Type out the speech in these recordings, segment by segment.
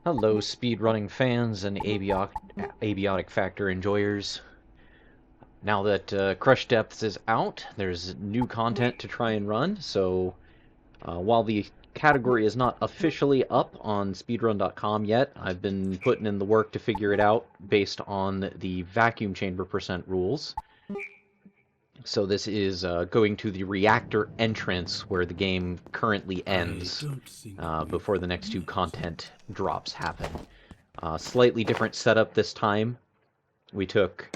Hello, speedrunning fans and Abiotic Factor enjoyers. Now that Crush Depths is out, there's new content to try and run, so while the category is not officially up on speedrun.com yet, I've been putting in the work to figure it out based on the vacuum chamber percent rules. So this is going to the Reactor Entrance, where the game currently ends before the next two content drops happen. Slightly different setup this time. We took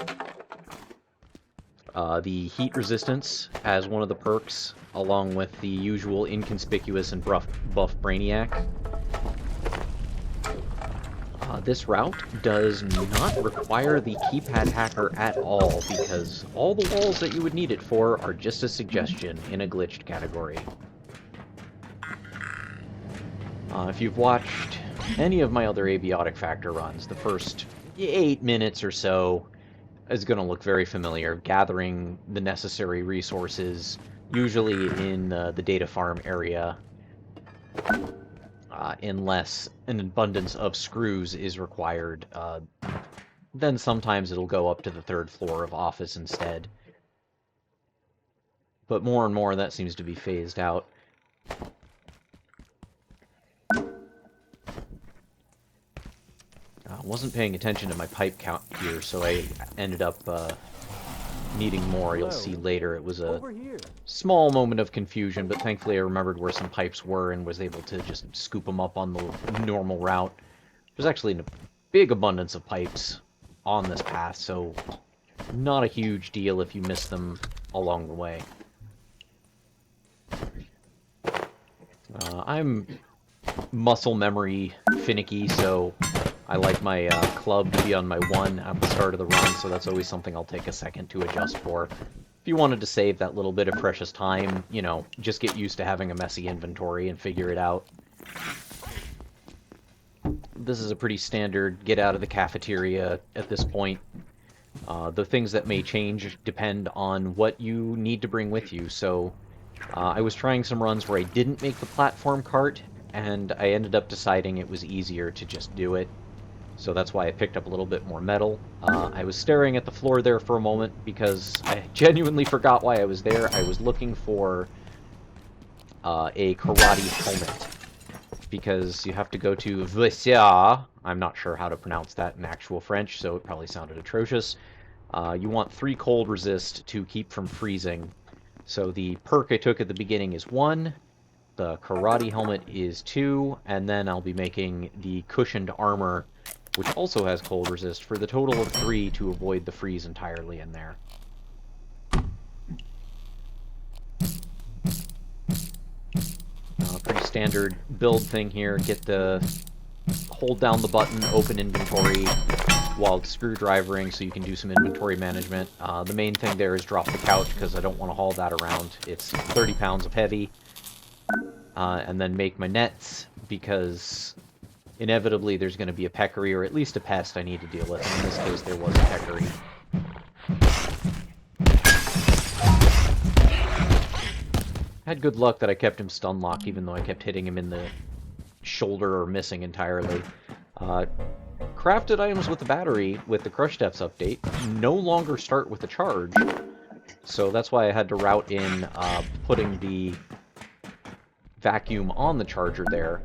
the heat resistance as one of the perks, along with the usual inconspicuous and buff Brainiac. This route does not require the keypad hacker at all, because all the walls that you would need it for are just a suggestion in a glitched category. If you've watched any of my other Abiotic Factor runs, the first 8 minutes or so is going to look very familiar, gathering the necessary resources, usually in the data farm area, unless an abundance of screws is required. Then sometimes it'll go up to the 3rd floor of office instead. But more and more that seems to be phased out. Wasn't paying attention to my pipe count here, so I ended up needing more. You'll see later. It was a small moment of confusion, but thankfully I remembered where some pipes were and was able to just scoop them up on the normal route. There's actually a big abundance of pipes on this path, so not a huge deal if you miss them along the way. I'm muscle memory finicky, so I like my club to be on my 1 at the start of the run, so that's always something I'll take a second to adjust for. If you wanted to save that little bit of precious time, you know, just get used to having a messy inventory and figure it out. This is a pretty standard get out of the cafeteria at this point. The things that may change depend on what you need to bring with you, so I was trying some runs where I didn't make the platform cart, and I ended up deciding it was easier to just do it. So that's why I picked up a little bit more metal. I was staring at the floor there for a moment because I genuinely forgot why I was there. I was looking for a karate helmet, because you have to go to Visia. I'm not sure how to pronounce that in actual French, so it probably sounded atrocious. You want 3 cold resist to keep from freezing. So the perk I took at the beginning is 1, the karate helmet is 2, and then I'll be making the cushioned armor, which also has cold resist, for the total of 3 to avoid the freeze entirely in there. Pretty standard build thing here. Hold down the button, open inventory while screwdrivering, so you can do some inventory management. The main thing there is drop the couch, because I don't want to haul that around. It's 30 pounds of heavy. And then make my nets, because inevitably there's going to be a peccary, or at least a pest I need to deal with. In this case, there was a peccary. Had good luck that I kept him stun locked, even though I kept hitting him in the shoulder or missing entirely. Crafted items with the battery, with the Crush Depths update, no longer start with a charge. So that's why I had to route in putting the vacuum on the charger there.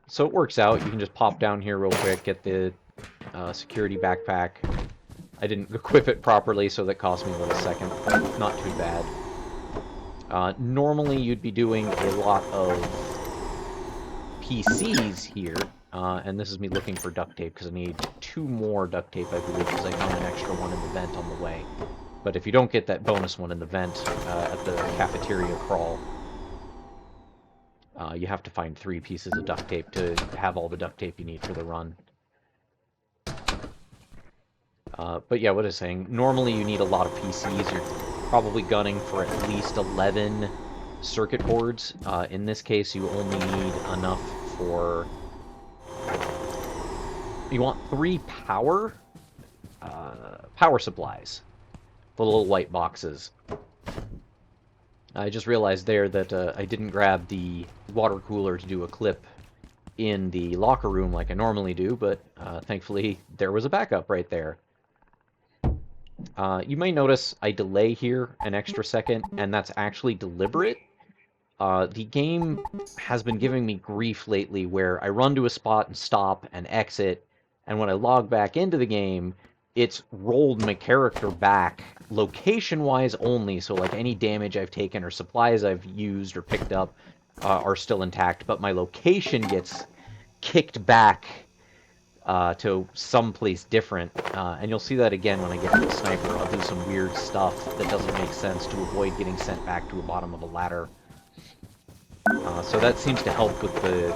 So it works out. You can just pop down here real quick, get the security backpack. I didn't equip it properly, so that cost me a little second, but not too bad. Normally you'd be doing a lot of PCs here, and this is me looking for duct tape, because I need 2 more duct tape, I believe, because I found an extra one in the vent on the way. But if you don't get that bonus one in the vent at the cafeteria crawl, you have to find 3 pieces of duct tape to have all the duct tape you need for the run. But yeah, what I was saying, normally you need a lot of PCs. You're probably gunning for at least 11 circuit boards. In this case, you only need enough for... You want 3 power supplies. The little white boxes. I just realized there that I didn't grab the water cooler to do a clip in the locker room like I normally do, but thankfully there was a backup right there. You may notice I delay here an extra second, and that's actually deliberate. The game has been giving me grief lately where I run to a spot and stop and exit, and when I log back into the game, it's rolled my character back location-wise only, so like any damage I've taken or supplies I've used or picked up are still intact, but my location gets kicked back to someplace different. And you'll see that again when I get to the sniper. I'll do some weird stuff that doesn't make sense to avoid getting sent back to the bottom of a ladder. So that seems to help with the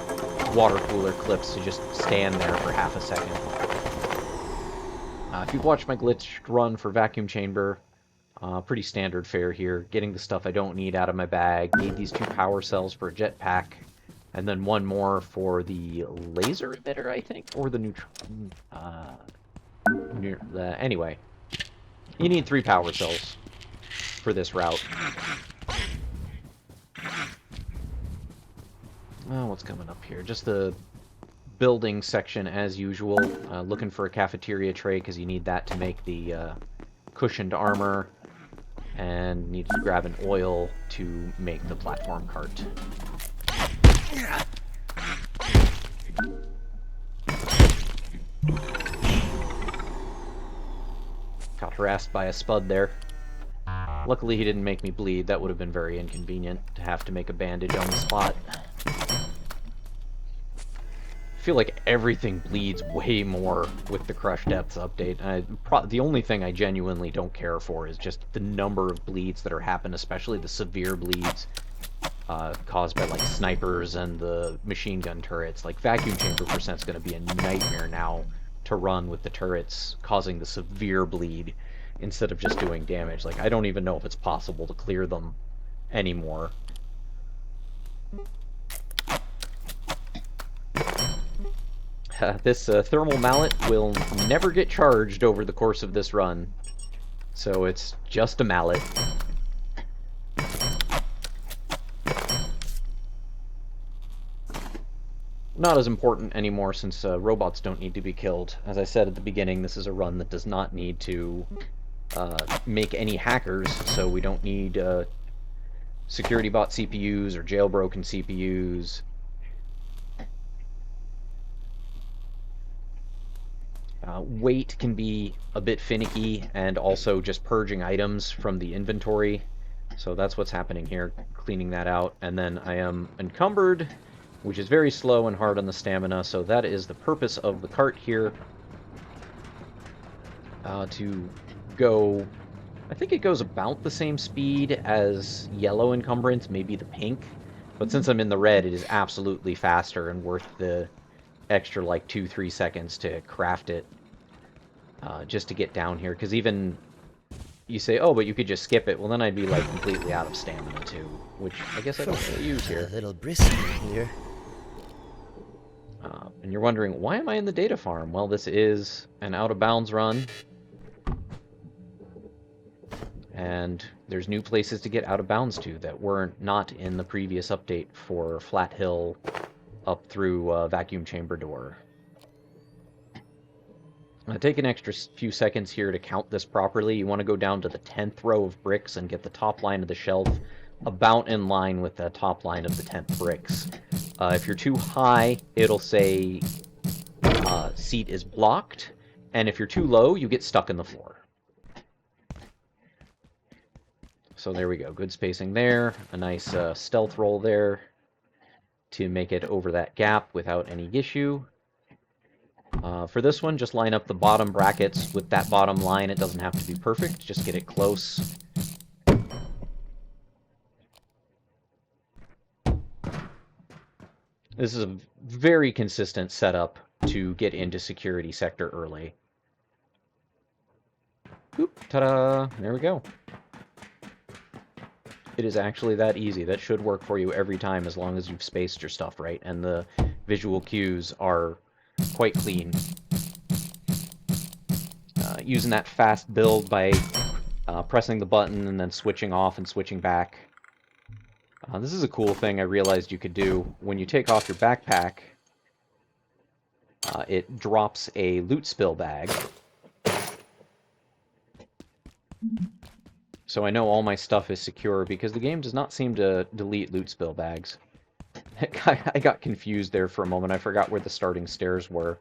water cooler clips to just stand there for half a second. If you've watched my glitched run for vacuum chamber, pretty standard fare here. Getting the stuff I don't need out of my bag. Need these 2 power cells for a jetpack. And then 1 more for the laser emitter, I think? Or the neutron... anyway. You need 3 power cells for this route. Oh, what's coming up here? Just the building section as usual. Looking for a cafeteria tray because you need that to make the cushioned armor. And need to grab an oil to make the platform cart. Got harassed by a spud there. Luckily he didn't make me bleed. That would have been very inconvenient to have to make a bandage on the spot. I feel like everything bleeds way more with the Crush Depths update. The only thing I genuinely don't care for is just the number of bleeds that are happening, especially the severe bleeds caused by like snipers and the machine gun turrets. Like vacuum chamber percent's going to be a nightmare now to run with the turrets causing the severe bleed instead of just doing damage. Like I don't even know if it's possible to clear them anymore. This thermal mallet will never get charged over the course of this run, so it's just a mallet. Not as important anymore since robots don't need to be killed. As I said at the beginning, this is a run that does not need to make any hackers, so we don't need security bot CPUs or jailbroken CPUs. Weight can be a bit finicky, and also just purging items from the inventory. So that's what's happening here, cleaning that out. And then I am encumbered, which is very slow and hard on the stamina, so that is the purpose of the cart here. To go... I think it goes about the same speed as yellow encumbrance, maybe the pink. But since I'm in the red, it is absolutely faster and worth the extra, like, 2-3 seconds to craft it. Just to get down here, because even... You say, oh, but you could just skip it. Well, then I'd be, like, completely out of stamina, too. Which I guess I don't really use here. A little brisk here. And you're wondering, why am I in the data farm? Well, this is an out-of-bounds run. And there's new places to get out of bounds to that were not in the previous update for Flat Hill up through Vacuum Chamber Door. I'll take an extra few seconds here to count this properly. You want to go down to the 10th row of bricks and get the top line of the shelf about in line with the top line of the 10th bricks. If you're too high, it'll say seat is blocked, and if you're too low, you get stuck in the floor. So there we go, good spacing there, a nice stealth roll there to make it over that gap without any issue. For this one, just line up the bottom brackets with that bottom line. It doesn't have to be perfect, just get it close. This is a very consistent setup to get into security sector early. Oop, ta-da! There we go. It is actually that easy. That should work for you every time as long as you've spaced your stuff right, and the visual cues are quite clean. Using that fast build by pressing the button and then switching off and switching back. This is a cool thing I realized you could do. When you take off your backpack, it drops a loot spill bag. So I know all my stuff is secure because the game does not seem to delete loot spill bags. I got confused there for a moment. I forgot where the starting stairs were.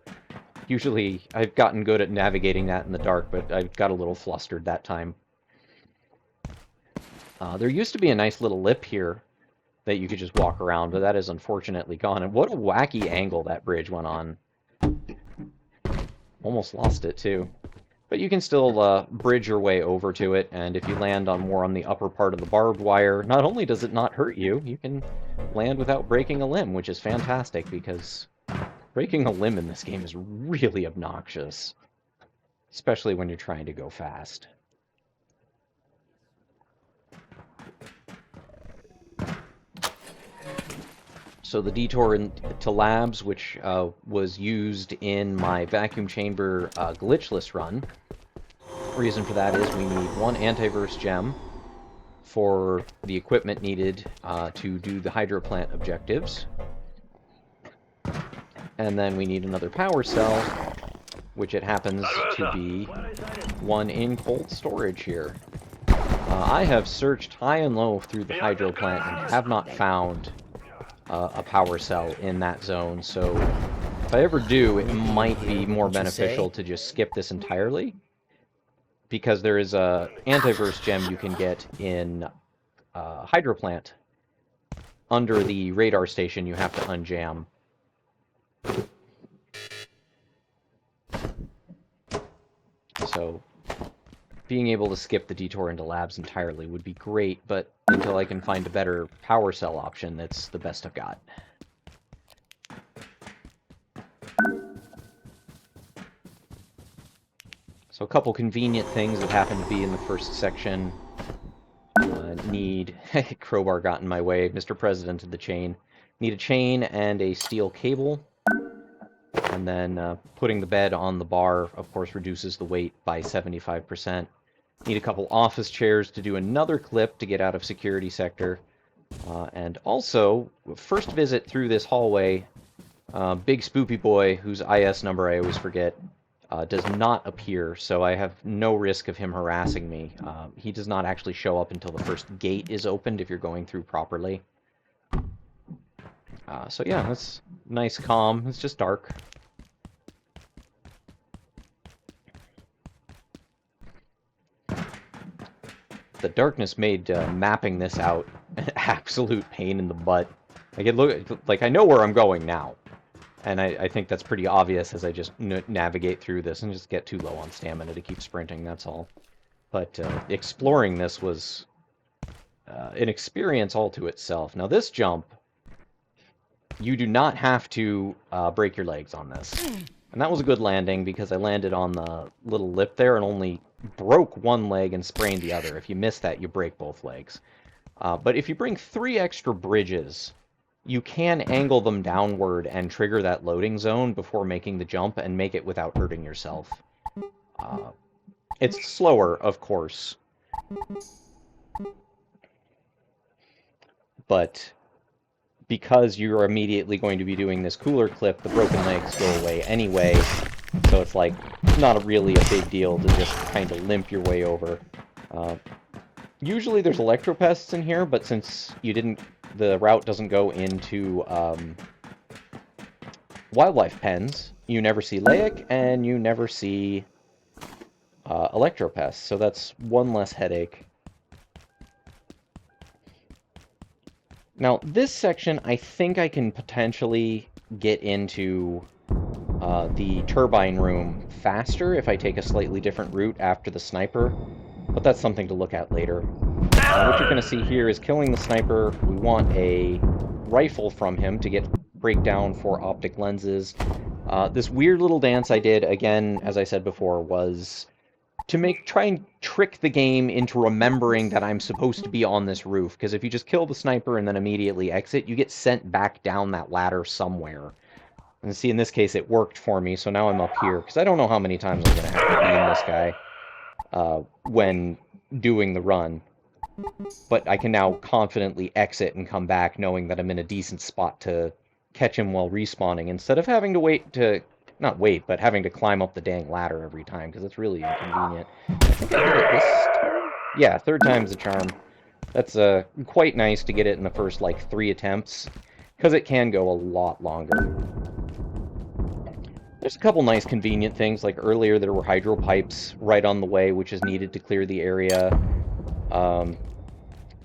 Usually, I've gotten good at navigating that in the dark, but I got a little flustered that time. There used to be a nice little lip here that you could just walk around, but that is unfortunately gone. And what a wacky angle that bridge went on. Almost lost it, too. But you can still bridge your way over to it, and if you land more on the upper part of the barbed wire, not only does it not hurt you, you can land without breaking a limb, which is fantastic, because breaking a limb in this game is really obnoxious, especially when you're trying to go fast. So the detour to labs, which was used in my vacuum chamber glitchless run, reason for that is we need one antiverse gem for the equipment needed to do the Hydroplant objectives. And then we need another power cell, which it happens to be one in cold storage here. I have searched high and low through the Hydroplant and have not found a power cell in that zone, so if I ever do, it might be more beneficial to just skip this entirely, because there is a antiverse gem you can get in Hydroplant. Under the radar station, you have to unjam. So being able to skip the detour into labs entirely would be great, but until I can find a better power cell option, that's the best I've got. So a couple convenient things that happen to be in the first section. Need... crowbar got in my way. Mr. President of the chain. Need a chain and a steel cable. And then putting the bed on the bar, of course, reduces the weight by 75%. Need a couple office chairs to do another clip to get out of security sector. And also, first visit through this hallway, Big Spoopy Boy, whose IS number I always forget, does not appear, so I have no risk of him harassing me. He does not actually show up until the first gate is opened if you're going through properly. So yeah, that's nice, calm. It's just dark. The darkness made mapping this out an absolute pain in the butt. Like I know where I'm going now, and I think that's pretty obvious as I just navigate through this and just get too low on stamina to keep sprinting. That's all. But exploring this was an experience all to itself. Now this jump, you do not have to break your legs on this. And that was a good landing because I landed on the little lip there and only broke one leg and sprained the other. If you miss that, you break both legs. But if you bring 3 extra bridges, you can angle them downward and trigger that loading zone before making the jump and make it without hurting yourself. It's slower, of course. But because you're immediately going to be doing this cooler clip, the broken legs go away anyway, so it's like not really a big deal to just kind of limp your way over. Usually there's electropests in here, but since the route doesn't go into wildlife pens, you never see Laic and you never see electropests, so that's one less headache. Now, this section, I think I can potentially get into the turbine room faster if I take a slightly different route after the sniper, but that's something to look at later. What you're going to see here is killing the sniper. We want a rifle from him to get breakdown for optic lenses. This weird little dance I did, again, as I said before, was to try and trick the game into remembering that I'm supposed to be on this roof, because if you just kill the sniper and then immediately exit, you get sent back down that ladder somewhere. And see, in this case, it worked for me, so now I'm up here, because I don't know how many times I'm going to have to beam this guy when doing the run. But I can now confidently exit and come back knowing that I'm in a decent spot to catch him while respawning, instead of having to wait to not wait, but having to climb up the dang ladder every time, because it's really inconvenient. I think I did it this time? Yeah, third time's a charm. That's quite nice to get it in the first, like, 3 attempts, because it can go a lot longer. There's a couple nice convenient things, like earlier there were hydro pipes right on the way, which is needed to clear the area.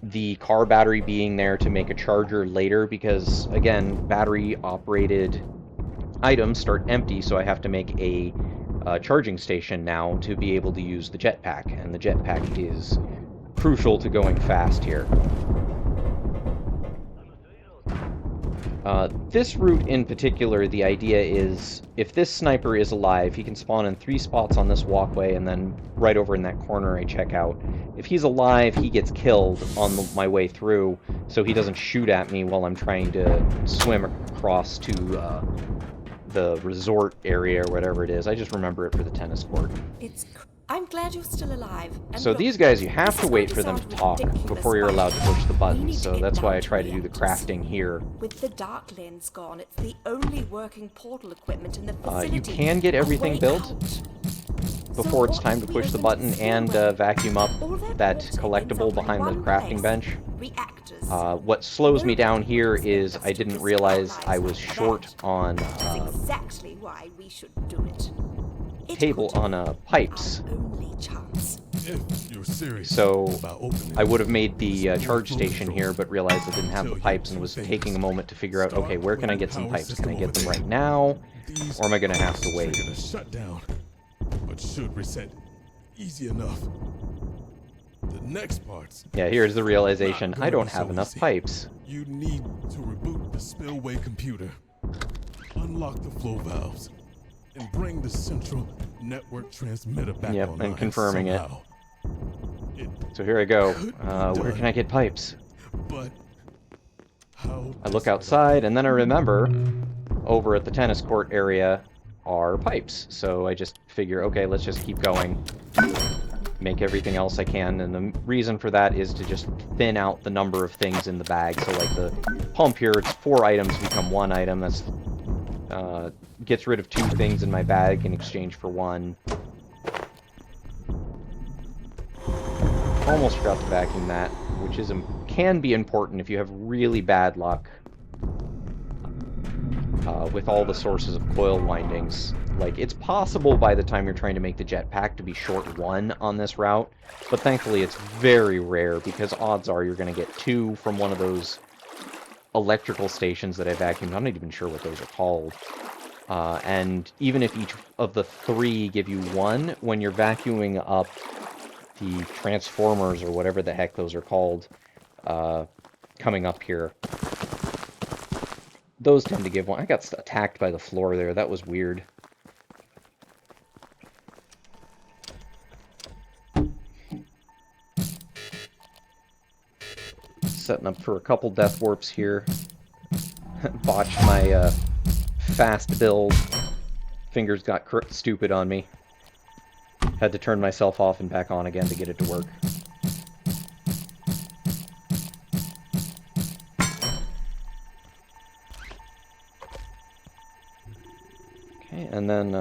The car battery being there to make a charger later, because, again, battery-operated items start empty, so I have to make a charging station now to be able to use the jetpack, and the jetpack is crucial to going fast here. This route in particular, the idea is, if this sniper is alive, he can spawn in 3 spots on this walkway, and then right over in that corner I check out. If he's alive, he gets killed on my way through, so he doesn't shoot at me while I'm trying to swim across to the resort area or whatever it is. I just remember it for the tennis court. I'm glad you're still alive. And so look, these guys, you have to wait for them to talk before you're allowed to push the buttons, so that's why I try to do the crafting here. With the dark lens gone, it's the only working portal equipment in the facility. You can get everything built before it's time to push the button and vacuum up that collectible behind the crafting bench. What slows me down here is I didn't realize I was short on exactly why we should do it. Table on pipes. So I would have made the charge station here, but realized I didn't have the pipes and was taking a moment to figure out, okay, where can I get some pipes? Can I get them right now, or am I going to have to wait? But should reset easy enough. The next parts. Yeah, here's the realization. I don't have enough pipes. You need to reboot the spillway computer, unlock the flow valves, and bring the central network transmitter back online. Yep, and confirming somehow. it. So here I go. Where can I get pipes? But how I look outside, and then I remember over at the tennis court area are pipes. So I just figure, okay, let's just keep going. Make everything else I can, and the reason for that is to just thin out the number of things in the bag. So like the pump here, it's 4 items become 1 item. That's gets rid of 2 things in my bag in exchange for 1. Almost forgot to vacuum that, which is can be important if you have really bad luck with all the sources of coil windings. Like, it's possible by the time you're trying to make the jetpack to be short 1 on this route, but thankfully it's very rare, because odds are you're going to get 2 from one of those electrical stations that I vacuumed. I'm not even sure what those are called. And even if each of the 3 give you 1, when you're vacuuming up the transformers, or whatever the heck those are called, coming up here, those tend to give 1. I got attacked by the floor there. That was weird. Setting up for a couple death warps here. Botched my fast build. Fingers got stupid on me. Had to turn myself off and back on again to get it to work. Okay, and then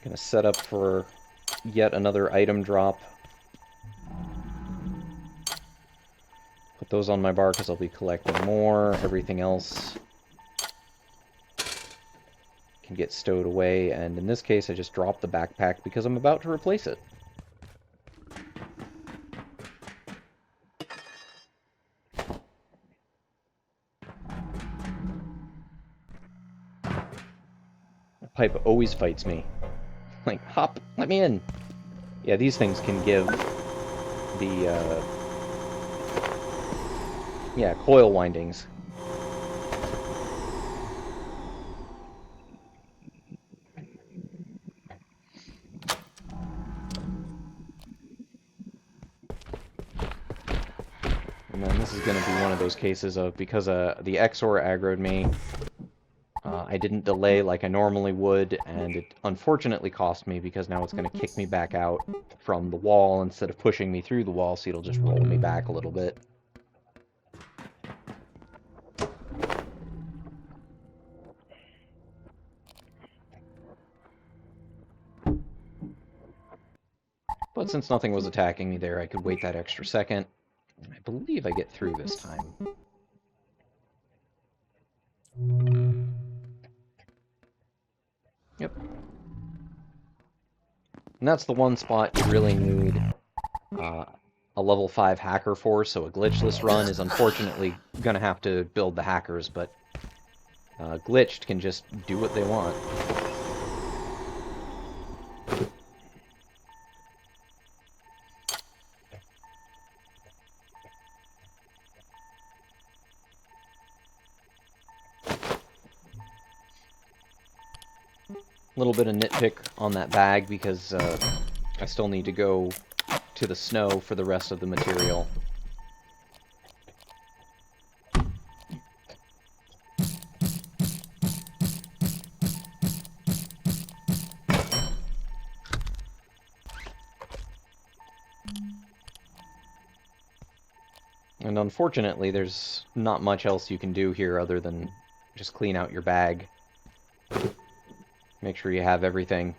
gonna set up for yet another item drop. Put those on my bar because I'll be collecting more. Everything else can get stowed away, and in this case I just dropped the backpack because I'm about to replace it. The pipe always fights me. Like, hop, let me in! Yeah, these things can give the, yeah, coil windings. And then this is going to be one of those cases of, because the XOR aggroed me, I didn't delay like I normally would, and it unfortunately cost me, because now it's going to kick me back out from the wall instead of pushing me through the wall, so it'll just roll me back a little bit. But since nothing was attacking me there, I could wait that extra second. I believe I get through this time. Yep. And that's the one spot you really need a level 5 hacker for, so a glitchless run is unfortunately going to have to build the hackers, but glitched can just do what they want. A little bit of nitpick on that bag because I still need to go to the snow for the rest of the material. And unfortunately, there's not much else you can do here other than just clean out your bag. Make sure you have everything.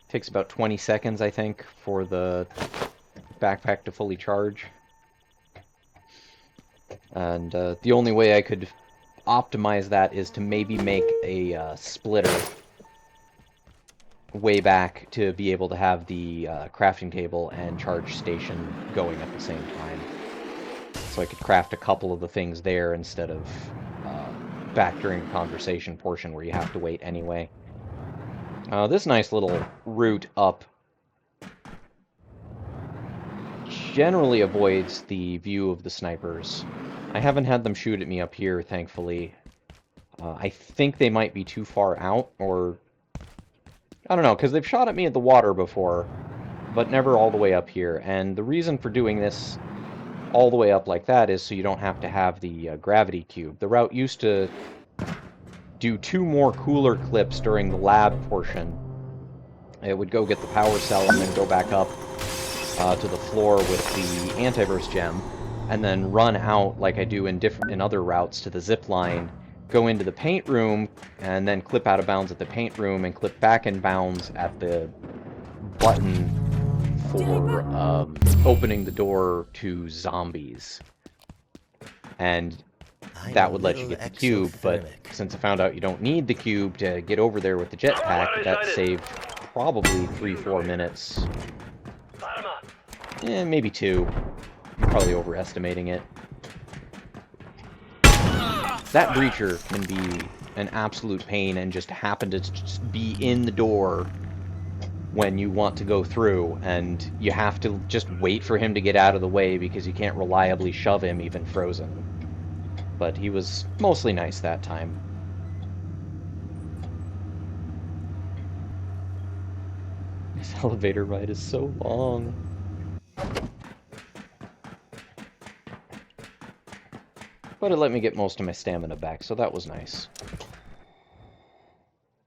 Takes about 20 seconds, I think, for the backpack to fully charge. And the only way I could optimize that is to maybe make a splitter way back to be able to have the crafting table and charge station going at the same time. So I could craft a couple of the things there instead of back during the conversation portion where you have to wait anyway. This nice little route up generally avoids the view of the snipers. I haven't had them shoot at me up here, thankfully. I think they might be too far out, or I don't know, because they've shot at me at the water before, but never all the way up here. And the reason for doing this all the way up like that is so you don't have to have the gravity cube. The route used to do 2 more cooler clips during the lab portion. It would go get the power cell and then go back up to the floor with the antiverse gem, and then run out like I do in other routes to the zip line, go into the paint room, and then clip out of bounds at the paint room and clip back in bounds at the button for opening the door to zombies. And that would let you get the cube, but since I found out you don't need the cube to get over there with the jetpack, that saved probably 3-4 minutes. Maybe 2. I'm probably overestimating it. That breacher can be an absolute pain and just happen to just be in the door when you want to go through, and you have to just wait for him to get out of the way because you can't reliably shove him even frozen. But he was mostly nice that time. This elevator ride is so long. But it let me get most of my stamina back, so that was nice.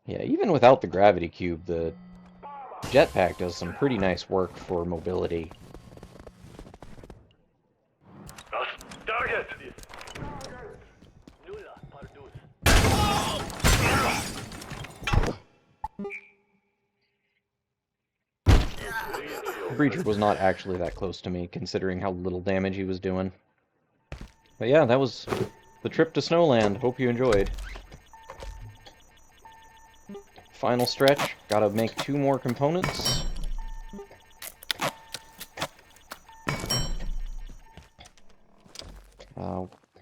Yeah, even without the gravity cube, the jetpack does some pretty nice work for mobility. Breacher was not actually that close to me, considering how little damage he was doing. But yeah, that was the trip to Snowland. Hope you enjoyed. Final stretch. Gotta make 2 more components.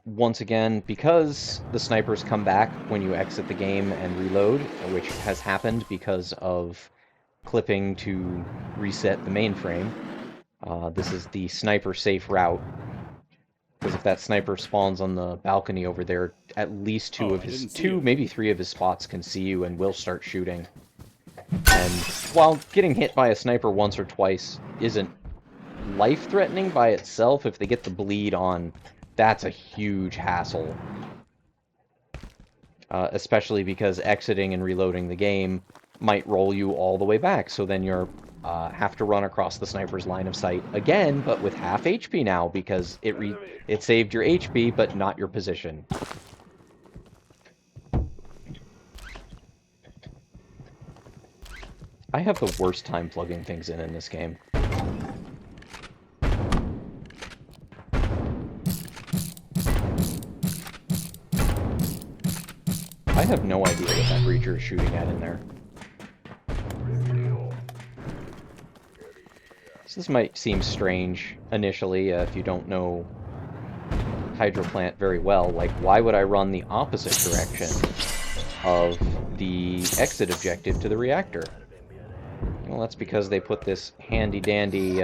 Once again, because the snipers come back when you exit the game and reload, which has happened because of clipping to reset the mainframe, this is the sniper safe route. Because if that sniper spawns on the balcony over there, at least 2 of his, maybe 3 of his spots can see you and will start shooting. And while getting hit by a sniper once or twice isn't life-threatening by itself, if they get the bleed on, that's a huge hassle. Especially because exiting and reloading the game might roll you all the way back, so then you're have to run across the sniper's line of sight again, but with half HP now, because it saved your HP, but not your position. I have the worst time plugging things in this game. I have no idea what that breacher is shooting at in there. So this might seem strange initially if you don't know Hydroplant very well. Like, why would I run the opposite direction of the exit objective to the reactor? Well, that's because they put this handy-dandy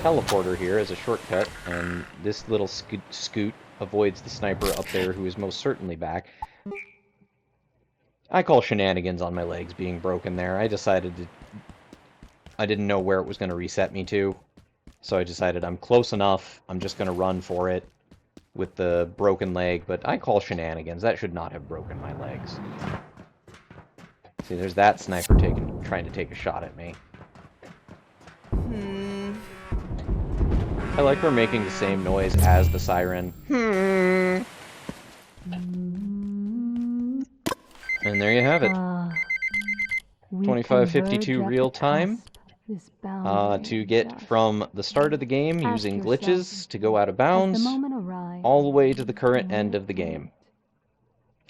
teleporter here as a shortcut, and this little scoot avoids the sniper up there who is most certainly back. I call shenanigans on my legs being broken there. I didn't know where it was going to reset me to, so I decided I'm close enough, I'm just going to run for it with the broken leg, but I call shenanigans. That should not have broken my legs. See, there's that sniper trying to take a shot at me. I like we're making the same noise as the siren. And there you have it. 2552 real time to get from the start of the game using glitches to go out of bounds all the way to the current end of the game.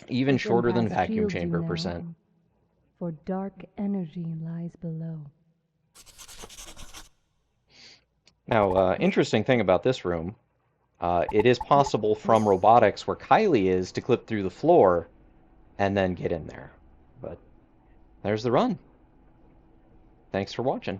Even shorter than vacuum chamber percent. For dark energy lies below. Now, interesting thing about this room, it is possible from robotics where Kylie is to clip through the floor and then get in there. But there's the run. Thanks for watching.